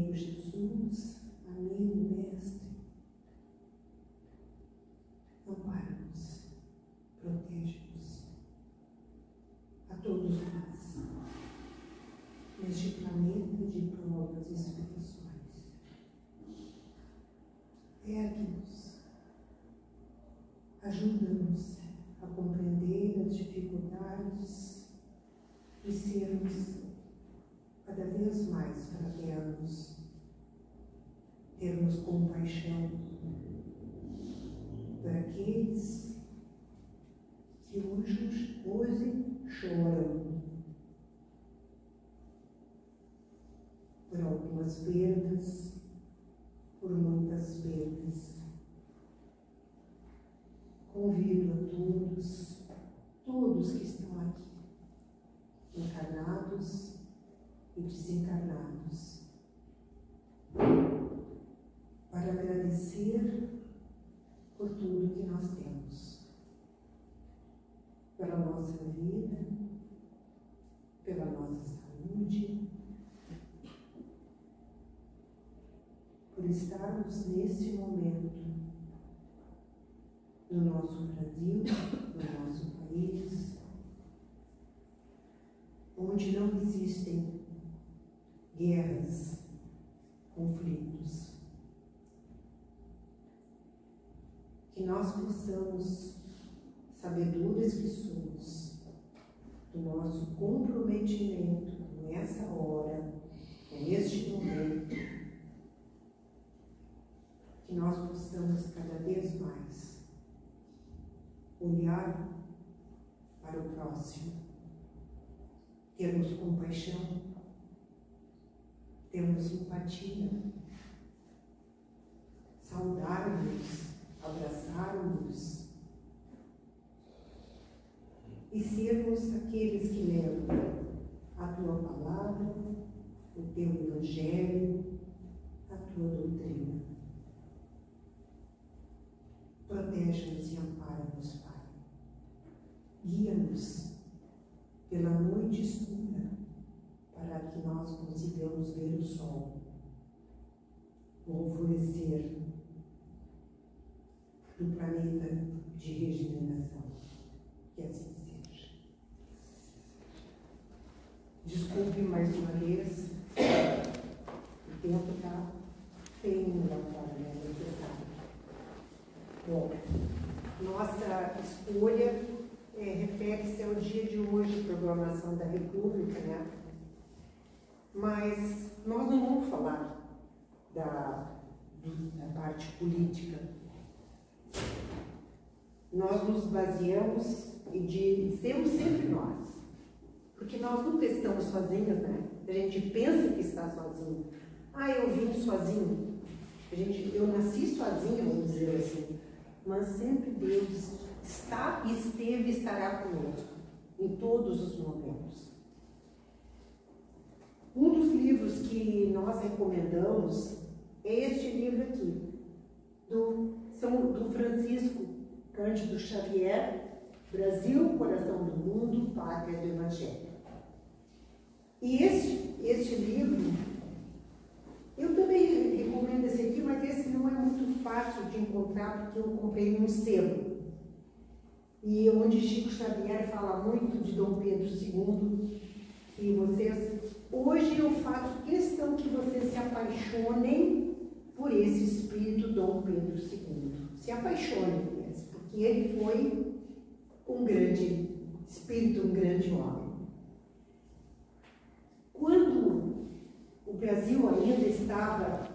Senhor Jesus, amigo, mestre, ampara-nos, protege-nos, a todos nós, neste planeta de provas e expiações. Ergue-nos, ajuda-nos a compreender as dificuldades e sermos cada vez mais fraternos, termos compaixão por aqueles que hoje choram por algumas perdas, por muitas perdas. Convido a todos que estão aqui, encarnados e desencarnados, para agradecer por tudo que nós temos, pela nossa vida, pela nossa saúde, por estarmos nesse momento no nosso Brasil, no nosso país, onde não existem guerras, conflitos. Que nós possamos, sabedores que somos, do nosso comprometimento nessa hora, neste momento, que nós possamos cada vez mais olhar para o próximo, termos compaixão, termos empatia, saudarmos, abraçarmos e sermos aqueles que levam a tua palavra, o teu evangelho, a tua doutrina. Protege-nos e ampara-nos, Pai. Guia-nos pela noite escura, para que nós consigamos ver o sol, o alvorecer do planeta de regeneração. Que assim seja. Desculpe mais uma vez, o tempo está feio lá fora, né? Necessário. Bom, nossa escolha refere-se ao dia de hoje, programação da República, né? Mas nós não vamos falar da parte política. Nós nos baseamos e dizemos sempre nós, porque nós nunca estamos sozinhos, né? A gente pensa que está sozinho. Ah, eu vim sozinho. Eu nasci sozinho, vamos dizer assim. Mas sempre Deus está, esteve e estará conosco em todos os momentos. Um dos livros que nós recomendamos é este livro aqui, do Francisco Cândido Xavier, Brasil, Coração do Mundo, Pátria do Evangelho. E este livro, eu também recomendo esse aqui, mas esse não é muito fácil de encontrar, porque eu comprei num sebo. E onde Chico Xavier fala muito de Dom Pedro II, e hoje eu faço questão que vocês se apaixonem por esse espírito Dom Pedro II. Se apaixonem por esse, porque ele foi um grande espírito, um grande homem. Quando o Brasil ainda estava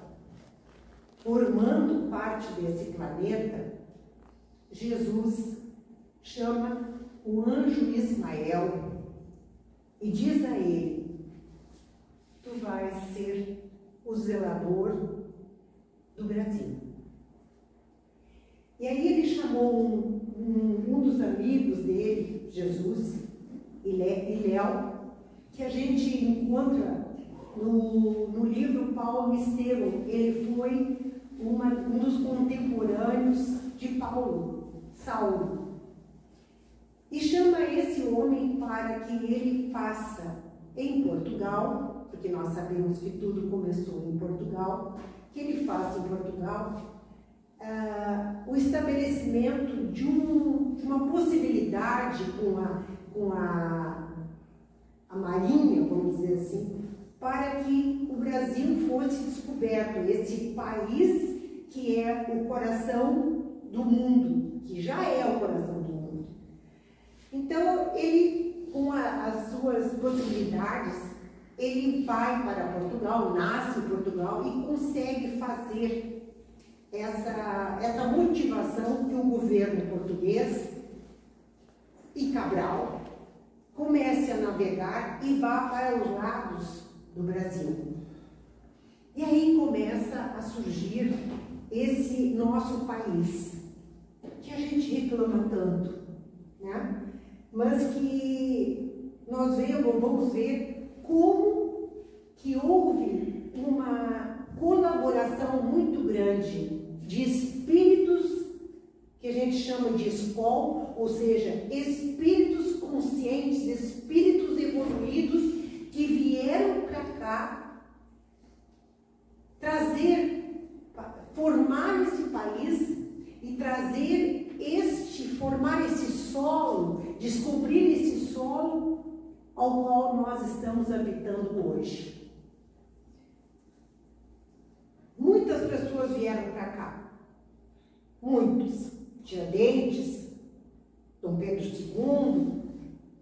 formando parte desse planeta, Jesus chama o anjo Ismael e diz a ele: tu vais ser o zelador do Brasil. E aí ele chamou um dos amigos dele, Jesus, Iléu, que a gente encontra no livro Paulo Estevão. Ele foi um dos contemporâneos de Paulo, Saulo. E chama esse homem para que ele faça em Portugal porque nós sabemos que tudo começou em Portugal, que ele faz em Portugal o estabelecimento de uma possibilidade com a Marinha, vamos dizer assim, para que o Brasil fosse descoberto, esse país que é o coração do mundo, que já é o coração do mundo. Então, ele, com as suas possibilidades, ele vai para Portugal, nasce em Portugal e consegue fazer essa motivação que o governo português e Cabral comece a navegar e vá para os lados do Brasil. E aí começa a surgir esse nosso país, que a gente reclama tanto, né? Mas que nós vamos ver como que houve uma colaboração muito grande de espíritos que a gente chama de escol, ou seja, espíritos conscientes, espíritos evoluídos que vieram para cá formar esse país e formar esse solo, descobrir esse solo ao qual nós estamos habitando hoje. Muitas pessoas vieram para cá, muitos, Tiradentes, Dom Pedro II,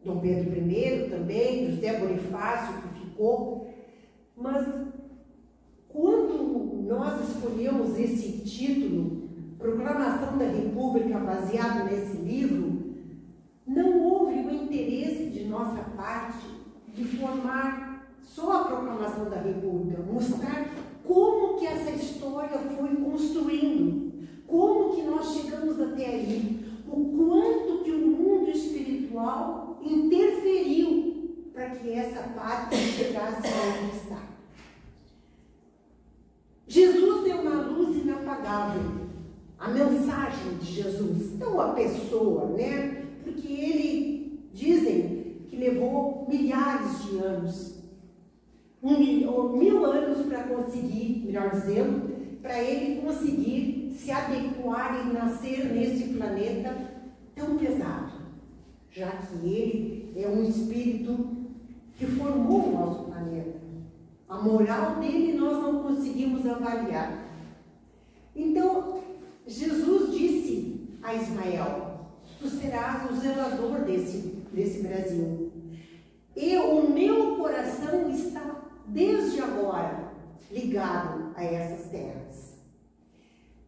Dom Pedro I também, José Bonifácio que ficou, mas quando nós escolhemos esse título, Proclamação da República, baseado nesse livro, não houve o interesse de nossa parte de formar só a Proclamação da República, mostrar como que essa história foi construindo, como que nós chegamos até aí, o quanto que o mundo espiritual interferiu para que essa pátria chegasse onde está. Jesus é uma luz inapagável, a mensagem de Jesus, não a pessoa, né? Porque ele, dizem que levou milhares de anos, 1000 anos para conseguir, melhor dizendo, para ele conseguir se adequar e nascer nesse planeta tão pesado, já que ele é um espírito que formou o nosso planeta. A moral dele nós não conseguimos avaliar. Então, Jesus disse a Ismael: tu serás o zelador desse Brasil. E o meu coração está, desde agora, ligado a essas terras.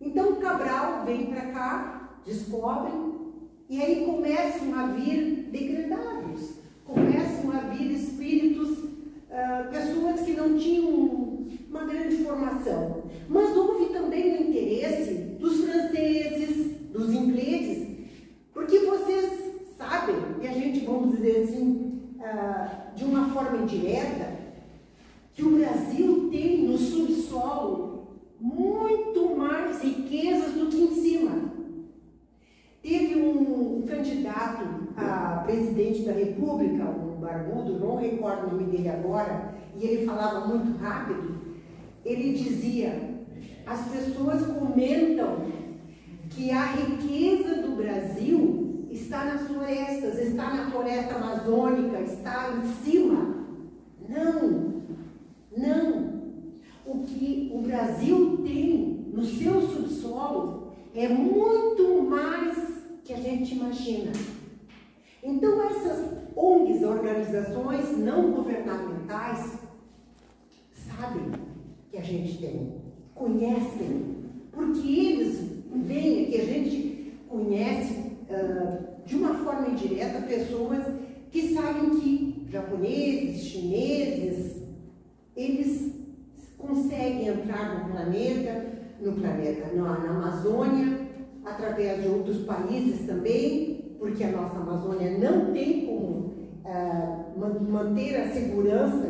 Então, Cabral vem para cá, descobre, e aí começam a vir degradados, começam a vir espíritos, pessoas que não tinham uma grande formação. Mas houve também o interesse dos franceses, dos ingleses, porque vocês sabem, e a gente, vamos dizer assim, de uma forma indireta, que o Brasil tem no subsolo muito mais riquezas do que em cima. Teve um candidato a presidente da República, um barbudo, não recordo o nome dele agora, e ele falava muito rápido. Ele dizia: as pessoas comentam que a riqueza do Brasil está nas florestas, está na floresta amazônica, está em cima. Não, não. O que o Brasil tem no seu subsolo é muito mais que a gente imagina. Então, essas ONGs, organizações não governamentais, sabem que a gente tem, conhecem, porque eles veem que a gente conhece de uma forma indireta pessoas que sabem que japoneses, chineses, eles conseguem entrar na Amazônia, através de outros países também, porque a nossa Amazônia não tem como manter a segurança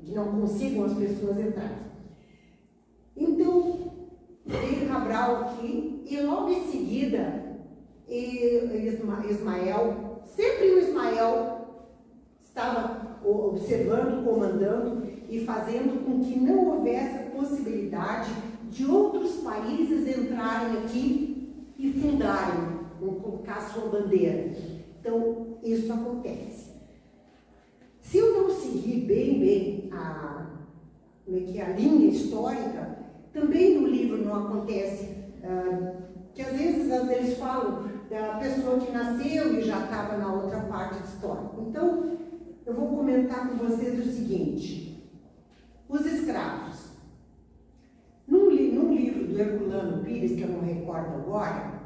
que não consigam as pessoas entrar. Então, veio Cabral aqui e logo em seguida Ismael, sempre o Ismael estava observando, comandando, e fazendo com que não houvesse a possibilidade de outros países entrarem aqui e fundarem, vão colocar sua bandeira. Então, isso acontece. Se eu não seguir bem a linha histórica, também no livro não acontece, que às vezes eles falam da pessoa que nasceu e já estava na outra parte da história. Então, eu vou comentar com vocês o seguinte: os escravos. Num livro do Herculano Pires, que eu não recordo agora,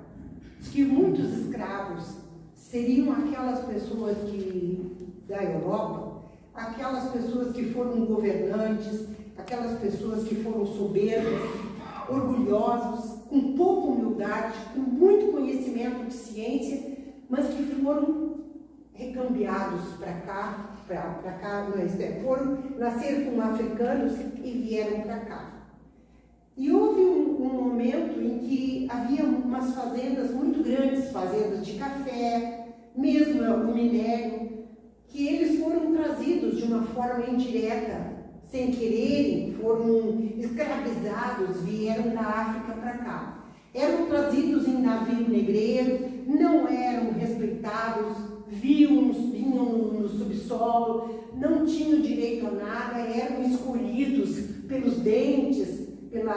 diz que muitos escravos seriam aquelas pessoas da Europa, aquelas pessoas que foram governantes, aquelas pessoas que foram soberbas, orgulhosos, com pouca humildade, com muito conhecimento de ciência, mas que foram recambiados para cá, nasceram como africanos e vieram para cá. E houve um momento em que havia umas fazendas muito grandes, fazendas de café, mesmo o minério, que eles foram trazidos de uma forma indireta, sem quererem, foram escravizados, vieram da África para cá. Eram trazidos em navio negreiro, não eram respeitados, vinham no subsolo, não tinham direito a nada, eram escolhidos pelos dentes, pelo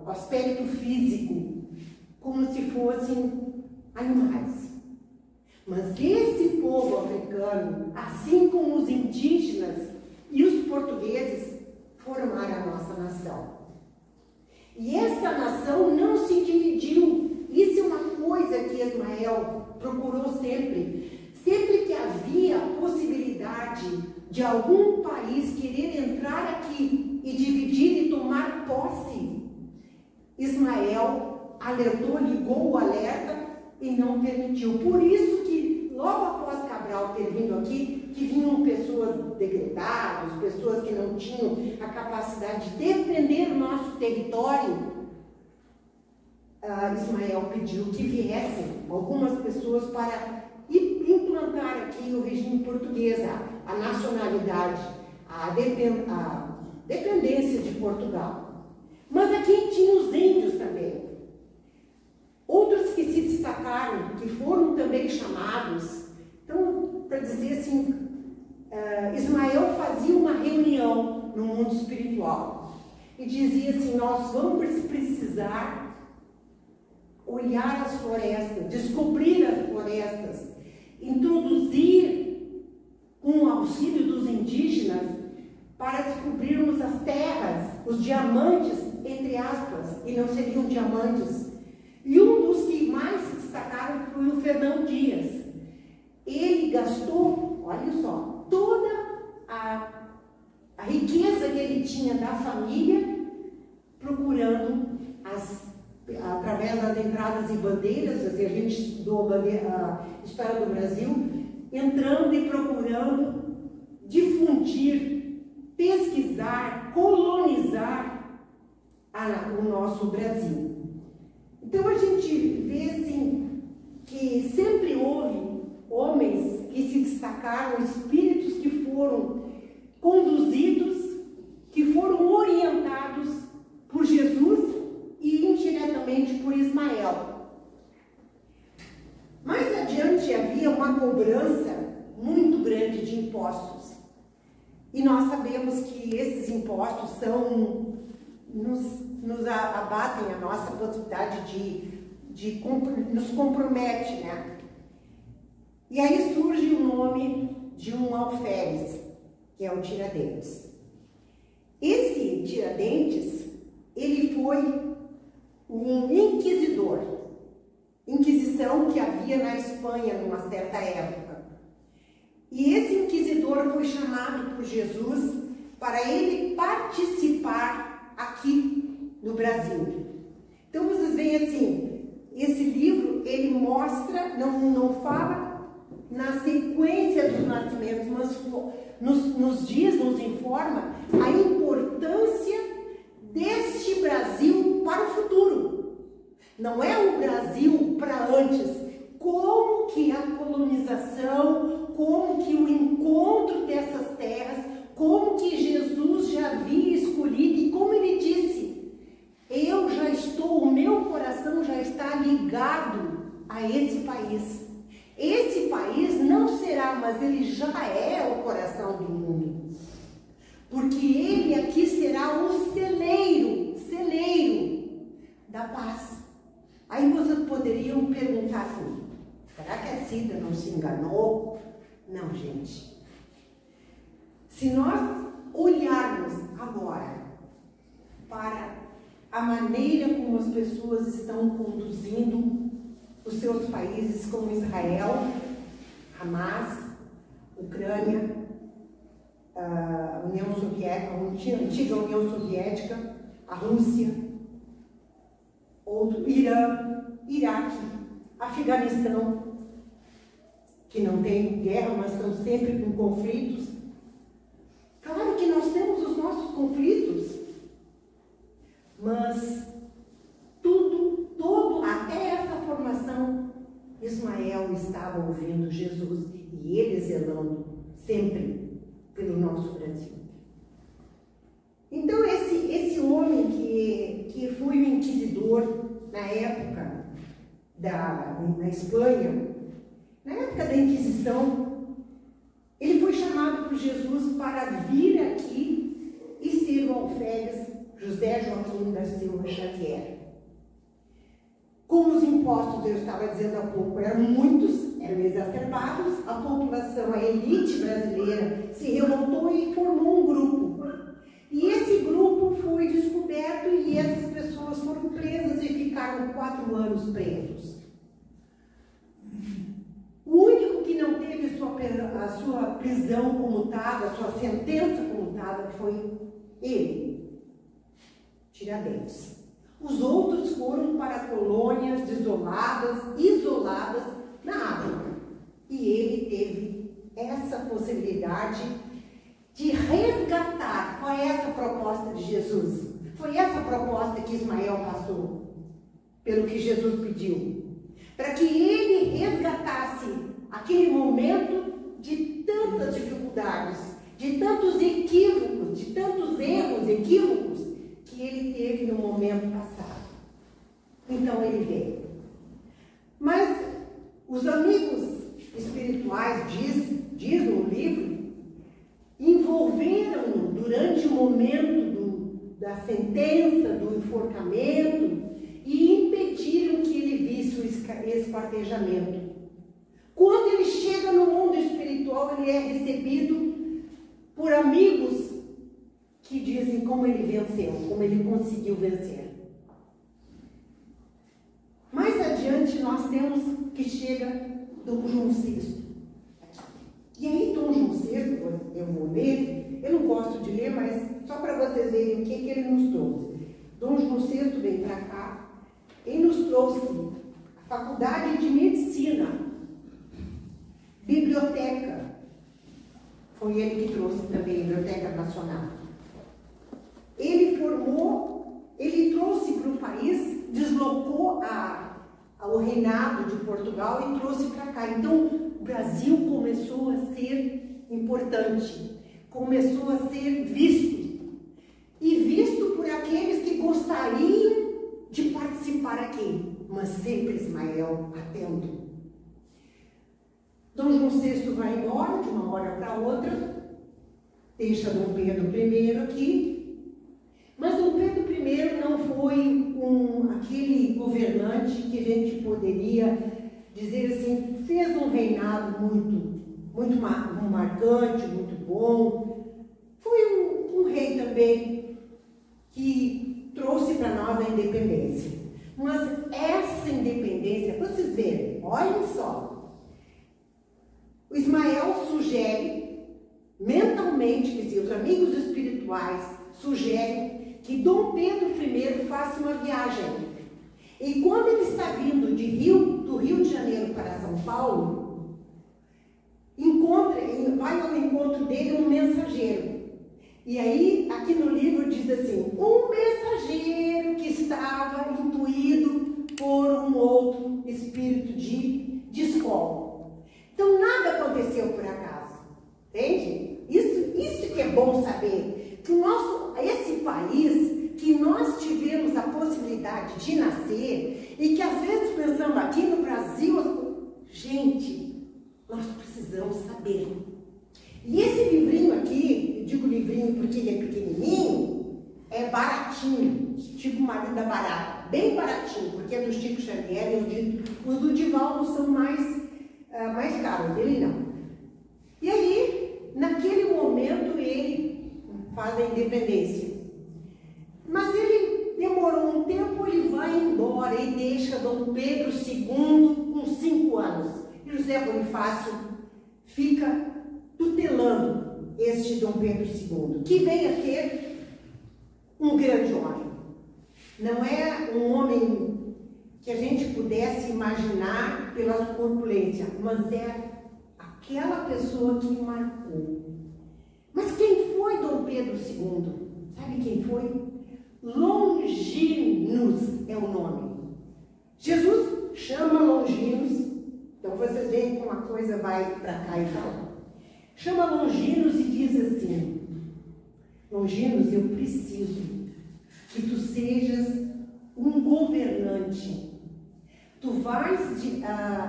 aspecto físico, como se fossem animais. Mas esse povo africano, assim como os indígenas e os portugueses, formaram a nossa nação. E essa nação não se dividiu. Isso é uma coisa que Ismael procurou sempre. Sempre que havia possibilidade de algum país querer entrar aqui e dividir e tomar posse, Ismael alertou, ligou o alerta e não permitiu. Por isso que logo após Cabral ter vindo aqui, que vinham pessoas degradadas, pessoas que não tinham a capacidade de defender o nosso território, Ismael pediu que viessem algumas pessoas para implantar aqui o regime português, a nacionalidade, a dependência de Portugal. Mas aqui tinha os índios também. Outros que se destacaram, que foram também chamados. Então, para dizer assim, Ismael fazia uma reunião no mundo espiritual e dizia assim: nós vamos precisar olhar as florestas, descobrir as florestas, introduzir com o auxílio dos indígenas para descobrirmos as terras, os diamantes, entre aspas, e não seriam diamantes. E um dos que mais se destacaram foi o Fernão Dias. Ele gastou, olha só, toda a riqueza que ele tinha da família, procurando, através das entradas e bandeiras, assim, a gente estudou a história do Brasil, entrando e procurando difundir, pesquisar, colonizar o nosso Brasil. Então a gente vê assim que sempre houve homens que se destacaram, espíritos que foram conduzidos, que foram orientados por Jesus e indiretamente por Ismael. Mais adiante havia uma cobrança muito grande de impostos. E nós sabemos que esses impostos nos abatem a nossa possibilidade nos compromete, né? E aí surge o nome de um alferes, que é o Tiradentes. Esse Tiradentes, ele foi um inquisidor, inquisição que havia na Espanha numa certa época. E esse inquisidor foi chamado por Jesus para ele participar aqui no Brasil. Então vocês veem assim, esse livro ele mostra, não fala na sequência dos nascimentos, mas nos diz, nos informa a importância deste Brasil para o futuro. Não é o Brasil para antes. Como que a colonização, como que o encontro dessas terras como que Jesus já havia escolhido e como ele disse, o meu coração já está ligado a esse país. Esse país não será, mas ele já é o coração do mundo. Porque ele aqui será o celeiro da paz. Aí vocês poderiam perguntar assim, será que a Cida não se enganou? Não, gente. Se nós olharmos agora para a maneira como as pessoas estão conduzindo os seus países, como Israel, Hamas, Ucrânia, a União Soviética, a antiga União Soviética, a Rússia, outro, Irã, Iraque, Afeganistão, que não tem guerra, mas estão sempre com conflitos. Claro que nós temos os nossos conflitos, mas até essa formação, Ismael estava ouvindo Jesus e ele zelando sempre pelo nosso Brasil. Então esse homem que foi o inquisidor na época na Espanha, na época da Inquisição, ele foi chamado por Jesus para vir aqui e ser o alferes José Joaquim da Silva Xavier. Como os impostos, eu estava dizendo há pouco, eram exacerbados, a população, a elite brasileira se revoltou e formou um grupo. E esse grupo foi descoberto e essas pessoas foram presas e ficaram 4 anos presos. O único que não teve a sua prisão comutada, a sua sentença comutada foi ele, Tiradentes. Os outros foram para colônias isoladas na África. E ele teve essa possibilidade de resgatar. Foi essa a proposta de Jesus. Foi essa a proposta que Ismael passou, pelo que Jesus pediu. Para que ele resgatasse aquele momento de tantas dificuldades, de tantos equívocos, de tantos erros, equívocos, que ele teve no momento passado. Então ele veio. Mas os amigos espirituais, diz no livro, envolveram-no durante o momento da sentença, do enforcamento, e impediram que ele visse o esquartejamento. Quando ele chega no mundo espiritual, ele é recebido por amigos que dizem como ele venceu, como ele conseguiu vencer. Mais adiante nós temos que chega Dom João VI. E aí Dom João VI, eu vou ler, eu não gosto de ler, mas só para vocês verem o que ele nos trouxe. Dom João VI veio para cá e nos trouxe a Faculdade de Medicina, biblioteca. Foi ele que trouxe também a Biblioteca Nacional. Ele trouxe para o país, deslocou o reinado de Portugal e trouxe para cá. Então, o Brasil começou a ser importante, começou a ser visto. E visto por aqueles que gostariam de participar aqui, mas sempre Ismael atento. Dom João VI vai embora de uma hora para outra, deixa Dom Pedro I aqui. Mas Dom Pedro I não foi aquele governante que a gente poderia dizer assim, fez um reinado muito marcante, muito bom. Foi um rei também que trouxe para nós a independência. Mas essa independência, vocês verem, olhem só, o Ismael sugere, mentalmente, quer dizer, os amigos espirituais sugerem que Dom Pedro I faça uma viagem. E quando ele está vindo do Rio de Janeiro para São Paulo, vai ao encontro dele um mensageiro. E aí, aqui no livro diz assim, um mensageiro que estava intuído por um outro espírito de escola. Então, nada aconteceu por acaso. Entende? Isso que é bom baratinho, tipo marido da barata, bem baratinho, porque é do Chico Xavier e os do Divaldo são mais caros, ele não. E aí, naquele momento, ele faz a independência. Mas ele demorou um tempo, ele vai embora e deixa Dom Pedro II com 5 anos. E José Bonifácio fica tutelando este Dom Pedro II, que vem a ser um grande homem. Não é um homem que a gente pudesse imaginar pela corpulência, mas é aquela pessoa que marcou. Mas quem foi Dom Pedro II? Sabe quem foi? Longinos é o nome. Jesus chama Longinos, então vocês veem como a coisa vai para cá e para lá. Chama Longinos e diz assim: Longinos, eu preciso que tu sejas um governante. Tu vais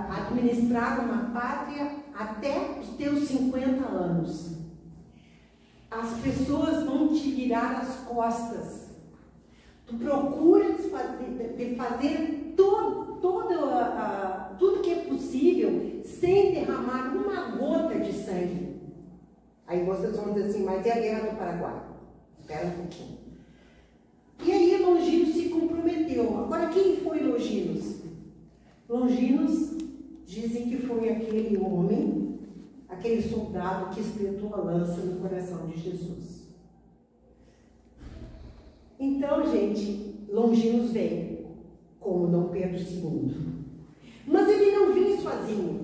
administrar uma pátria até os teus 50 anos. As pessoas vão te virar as costas. Tu procuras fazer tudo que é possível sem derramar uma gota de sangue. Aí vocês vão dizer assim, mas e a guerra do Paraguai? Espera um pouquinho. E aí Longinos se comprometeu. Agora, quem foi Longinos? Longinos dizem que foi aquele homem, aquele soldado que espetou a lança no coração de Jesus. Então, gente, Longinos veio como Dom Pedro II. Mas ele não vem sozinho.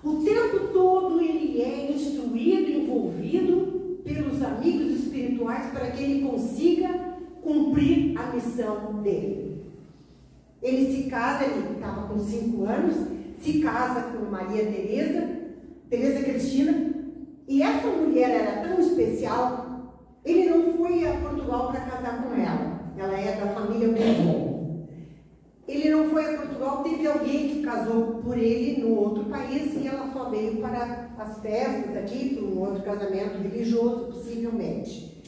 O tempo todo ele é instruído, envolvido pelos amigos espirituais para que ele consiga cumprir a missão dele. Ele se casa, ele estava com 5 anos, se casa com Maria Teresa Cristina, e essa mulher era tão especial, ele não foi a Portugal para casar com ela. Ela é da família Bourbon. Ele não foi a Portugal, teve alguém que casou por ele no outro país e ela só veio para as festas aqui, para um outro casamento religioso, possivelmente.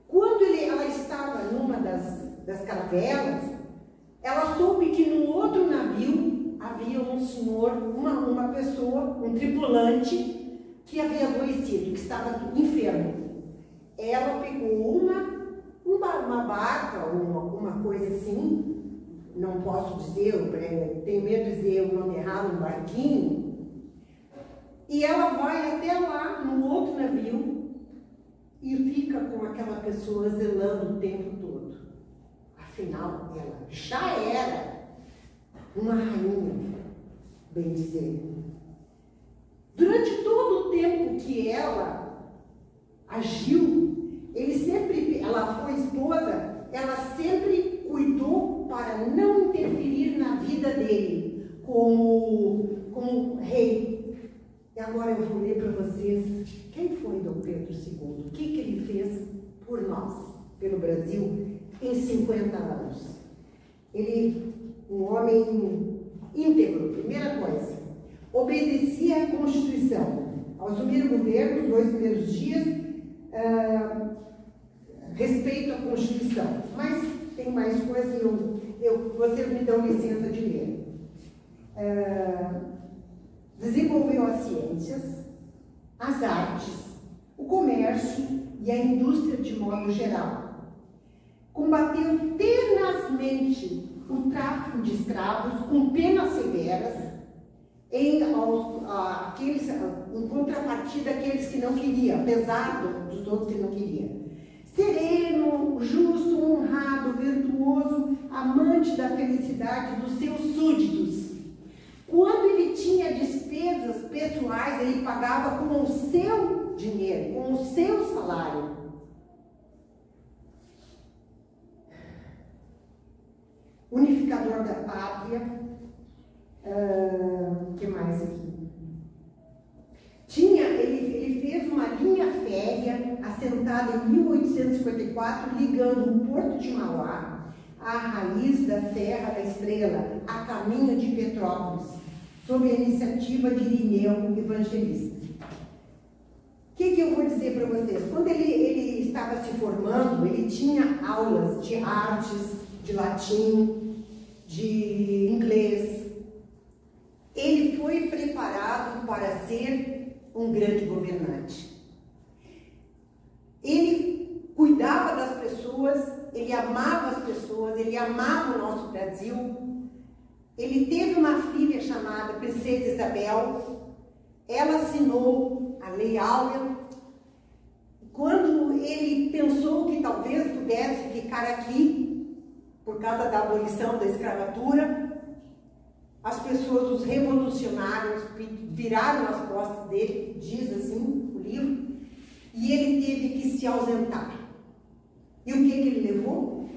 Quando ela estava numa das caravelas, ela soube que no outro navio havia um senhor, uma pessoa, um tripulante que havia adoecido, que estava enfermo. Ela pegou uma barca ou uma coisa assim, não posso dizer, tenho medo de dizer o nome errado, um barquinho, e ela vai até lá no outro navio e fica com aquela pessoa zelando o tempo todo. Afinal, ela já era uma rainha, bem dizer. Durante todo o tempo que ela agiu, ela foi esposa, ela sempre cuidou para não interferir na vida dele como rei. E agora eu vou ler para vocês quem foi Dom Pedro II, o que ele fez por nós, pelo Brasil, em 50 anos. Ele, um homem íntegro, primeira coisa, obedecia à Constituição. Ao assumir o governo, nos 2 primeiros dias, respeito à Constituição. Mas tem mais coisas e vocês me dão licença de ler. Desenvolveu as ciências, as artes, o comércio e a indústria de modo geral. Combateu tenazmente o tráfico de escravos com penas severas, em contrapartida àqueles que não queriam, apesar dos outros que não queriam. Sereno, justo, honrado, virtuoso, amante da felicidade dos seus súditos. Quando ele tinha despesas pessoais, ele pagava com o seu dinheiro, com o seu salário. Unificador da pátria. O que mais aqui? Ele fez uma linha férrea assentada em 1854, ligando o Porto de Mauá à raiz da Serra da Estrela, a caminho de Petrópolis, sob a iniciativa de Irineu Evangelista. O que eu vou dizer para vocês? Quando ele estava se formando, ele tinha aulas de artes, de latim, de inglês. Ele foi preparado para ser um grande governante. Ele cuidava das pessoas, ele amava as pessoas, ele amava o nosso Brasil. Ele teve uma filha chamada Princesa Isabel. Ela assinou a Lei Áurea. Quando ele pensou que talvez pudesse ficar aqui, por causa da abolição da escravatura, as pessoas, os revolucionários, viraram as costas dele, diz assim o livro, e ele teve que se ausentar. E o que ele levou?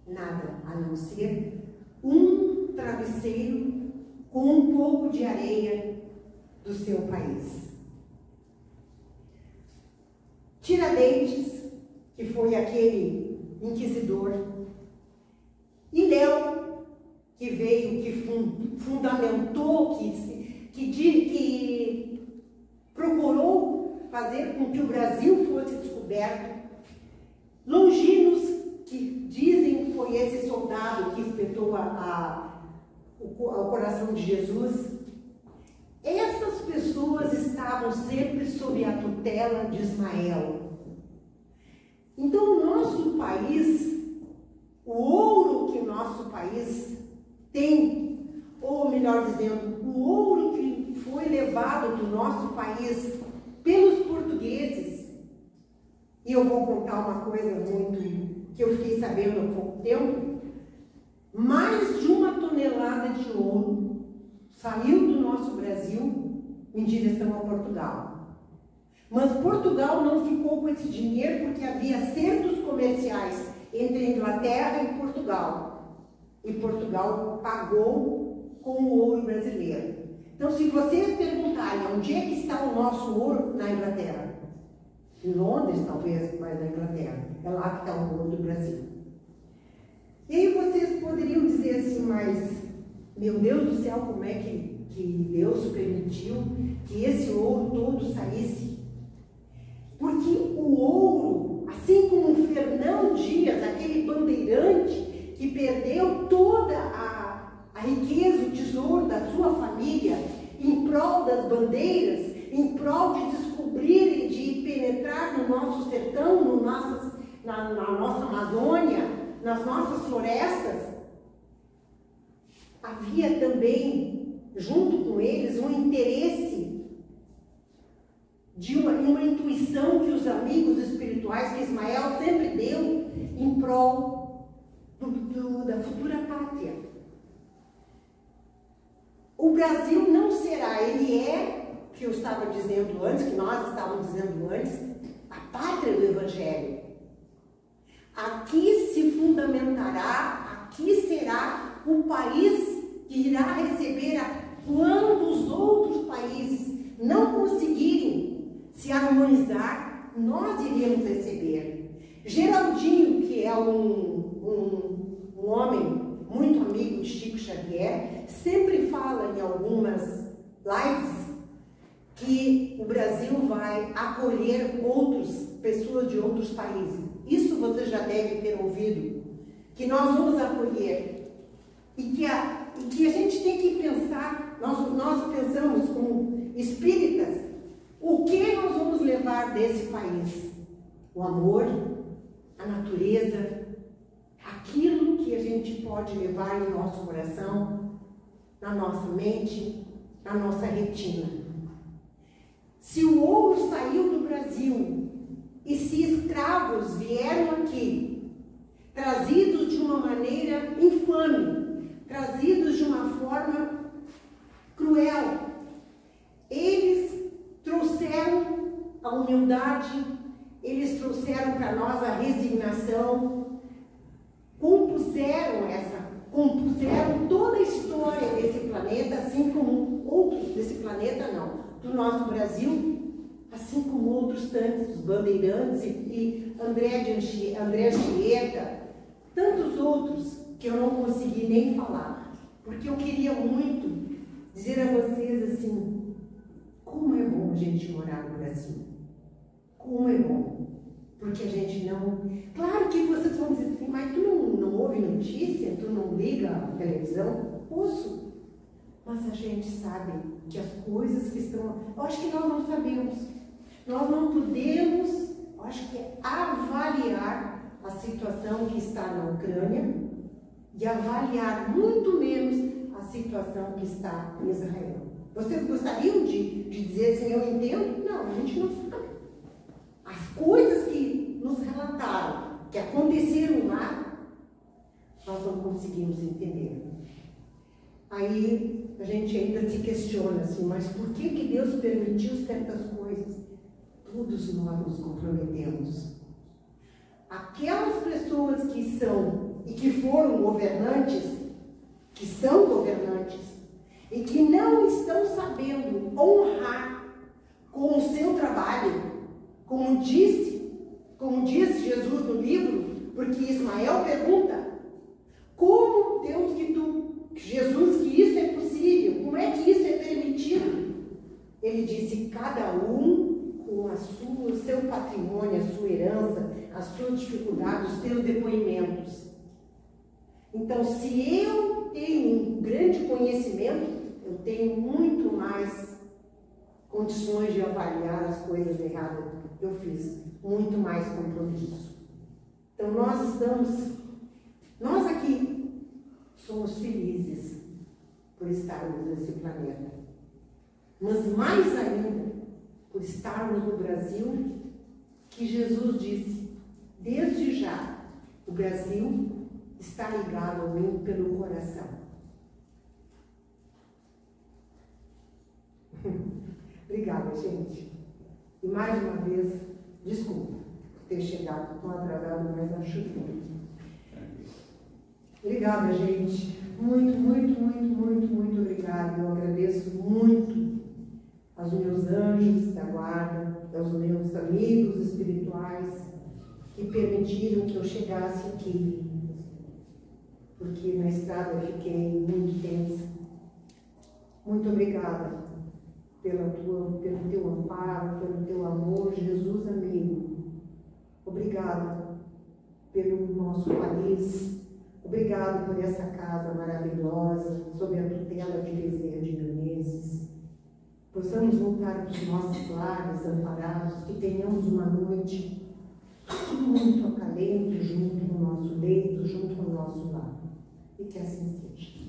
Nada, a não ser um travesseiro com um pouco de areia do seu país. Tiradentes, que foi aquele inquisidor, e Léo, que veio, que fundamentou, que procurou fazer com que o Brasil fosse descoberto, Longinos, que dizem que foi esse soldado que espetou o coração de Jesus. Essas pessoas estavam sempre sob a tutela de Ismael. Então, o nosso país, o ouro que o nosso país tem, ou melhor dizendo, o ouro que foi levado do nosso país pelos portugueses, e eu vou contar uma coisa muito que eu fiquei sabendo há pouco tempo, mais de 1 tonelada de ouro saiu do nosso Brasil em direção a Portugal. Mas Portugal não ficou com esse dinheiro porque havia acertos comerciais entre a Inglaterra e Portugal. E Portugal pagou com o ouro brasileiro. Então, se vocês perguntarem onde é que está o nosso ouro, na Inglaterra. Em Londres, talvez, mas na Inglaterra. É lá que está o ouro do Brasil. E aí vocês poderiam dizer assim, mas, meu Deus do céu, como é que Deus permitiu que esse ouro todo saísse? Porque o ouro, assim como Fernão Dias, aquele bandeirante que perdeu toda a riqueza, o tesouro da sua família em prol das bandeiras, em prol de descobrir e de penetrar no nosso sertão, na nossa Amazônia, nas nossas florestas, havia também, junto com eles, um interesse de uma intuição que os amigos espirituais que Ismael sempre deu em prol da futura pátria. O Brasil não será, ele é, que eu estava dizendo antes, que nós estávamos dizendo antes, a pátria do Evangelho. Aqui se fundamentará, aqui será o país que irá receber quando os outros países não conseguirem se harmonizar, nós iremos receber. Geraldinho, que é um homem muito amigo de Chico Xavier, sempre fala em algumas lives que o Brasil vai acolher pessoas de outros países. Isso você já deve ter ouvido, que nós vamos acolher. E que a gente tem que pensar, nós pensamos como espíritas, o que nós vamos levar desse país? O amor, a natureza, aquilo que a gente pode levar no nosso coração, na nossa mente, na nossa retina. Se o ouro saiu do Brasil e se escravos vieram aqui, trazidos de uma maneira infame, trazidos de uma forma cruel, eles trouxeram a humildade, eles trouxeram para nós a resignação, compuseram toda a história desse planeta, assim como outros desse planeta não, do nosso Brasil, assim como outros tantos bandeirantes e André Anchieta, tantos outros que eu não consegui nem falar, porque eu queria muito dizer a vocês assim, como é bom a gente morar no Brasil, como é bom, Porque a gente não... Claro que vocês vão dizer assim, mas tu não ouve notícia, tu não liga a televisão? Ouço. Mas a gente sabe que as coisas que estão... Eu acho que nós não sabemos. Nós não podemos, eu acho que é avaliar a situação que está na Ucrânia e avaliar muito menos a situação que está em Israel. Vocês gostariam de dizer assim, eu entendo? Não, a gente não sabe. As coisas que nos relataram, que aconteceram lá, nós não conseguimos entender. Aí a gente ainda se questiona assim, mas por que Deus permitiu certas coisas? Todos nós nos comprometemos. Aquelas pessoas que são e que foram governantes, que são governantes, e que não estão sabendo honrar com o seu trabalho, como diz Jesus no livro, porque Ismael pergunta, como Deus Jesus, que isso é possível, como é que isso é permitido? Ele disse, cada um com o seu patrimônio, a sua herança, a sua dificuldade, os seus depoimentos. Então, se eu tenho um grande conhecimento, eu tenho muito mais condições de avaliar as coisas erradas que eu fiz, muito mais compromisso. Então, nós aqui somos felizes por estarmos nesse planeta, mas mais ainda por estarmos no Brasil, que Jesus disse, desde já, o Brasil está ligado a mim pelo coração. Obrigada, gente. E mais uma vez, desculpa por ter chegado tão atrasado, mas na chuva. Obrigada, gente. Muito, muito, muito, muito, muito obrigada. Eu agradeço muito aos meus anjos da guarda, aos meus amigos espirituais que permitiram que eu chegasse aqui. Porque na estrada eu fiquei muito tensa. Muito obrigada pelo teu amparo, pelo teu amor, Jesus amigo. Obrigada pelo nosso país. Obrigado por essa casa maravilhosa, sob a tutela de Bezerra de Menezes. Possamos voltar para os nossos lares amparados, que tenhamos uma noite muito acalento, junto no nosso leito, junto no nosso lar. E que assim seja.